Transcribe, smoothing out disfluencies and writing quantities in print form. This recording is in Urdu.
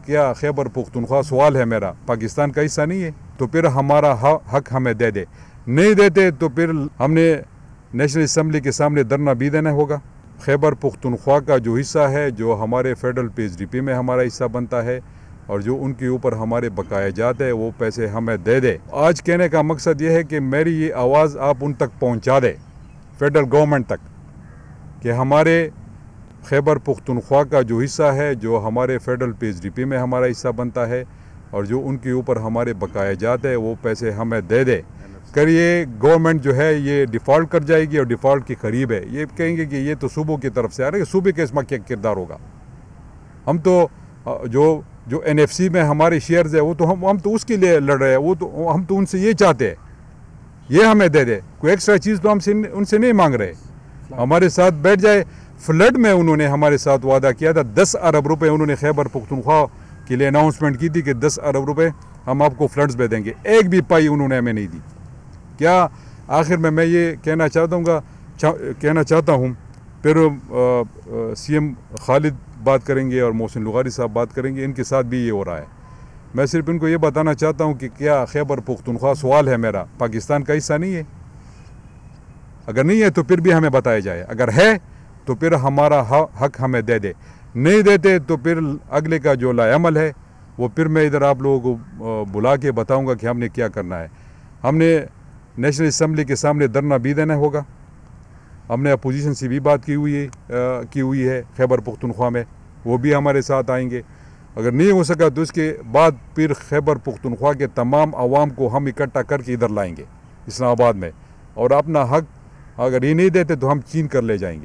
کیا خیبر پختونخوا سوال ہے میرا پاکستان کا حصہ نہیں ہے؟ تو پھر ہمارا حق ہمیں دے دے، نہیں دیتے تو پھر ہم نے نیشنل اسمبلی کے سامنے دھرنا بھی دینا ہوگا۔ خیبر پختونخوا کا جو حصہ ہے، جو ہمارے federal P H D P میں ہمارا حصہ بنتا ہے اور جو ان کے اوپر ہمارے بقایا جات ہے، وہ پیسے ہمیں دے دے۔ آج کہنے کا مقصد یہ ہے کہ میری یہ آواز آپ ان تک پہنچا دے، فیڈرل گورنمنٹ تک، کہ ہمارے خیبر پختونخوا کا جو حصہ ہے، جو ہمارے federal P H D P میں ہمارا حصہ بنتا ہے اور جو ان کے اوپر ہمارے بقایا جات ہے، وہ پیسے ہمیں دے دے۔ اگر یہ گورنمنٹ جو ہے یہ ڈیفالٹ کر جائے گی اور ڈیفالٹ کے قریب ہے، یہ کہیں گے کہ یہ تو صوبوں کی طرف سے آ رہا ہے، صوبے کا اس میں کیا کردار ہوگا؟ ہم تو جو این ایف سی میں ہمارے شیئرز ہے، وہ تو ہم تو اس کے لیے لڑ رہے ہیں، ہم تو ان سے یہ چاہتے ہیں، یہ ہمیں دے دے، کوئی ایکسٹرا چیز تو ہم سے ان سے نہیں مانگ رہے، ہمارے ساتھ بیٹھ جائے۔ فلڈ میں انہوں نے ہمارے ساتھ وعدہ کیا تھا، 10 ارب روپے انہوں نے خیبر پختونخوا کے لیے اناؤنسمنٹ کی تھی کہ 10 ارب روپے ہم آپ کو فلڈز میں دیں گے، ایک بھی پائی انہوں نے ہمیں نہیں دی۔ کیا آخر میں یہ کہنا چاہتا ہوں، پھر سی ایم خالد بات کریں گے اور محسن لغاری صاحب بات کریں گے، ان کے ساتھ بھی یہ ہو رہا ہے۔ میں صرف ان کو یہ بتانا چاہتا ہوں کہ کیا خیبر پختونخوا سوال ہے میرا پاکستان کا حصہ نہیں ہے؟ اگر نہیں ہے تو پھر بھی ہمیں بتایا جائے، اگر ہے تو پھر ہمارا حق ہمیں دے دے، نہیں دیتے تو پھر اگلے کا جو لا عمل ہے وہ پھر میں ادھر آپ لوگوں کو بلا کے بتاؤں گا کہ ہم نے کیا کرنا ہے۔ ہم نے نیشنل اسمبلی کے سامنے دھرنا بھی دینا ہوگا، ہم نے اپوزیشن سے بھی بات کی ہوئی ہے خیبر پختونخوا میں، وہ بھی ہمارے ساتھ آئیں گے۔ اگر نہیں ہو سکا تو اس کے بعد پھر خیبر پختونخوا کے تمام عوام کو ہم اکٹھا کر کے ادھر لائیں گے اسلام آباد میں، اور اپنا حق اگر یہ نہیں دیتے تو ہم چھین کر لے جائیں گے۔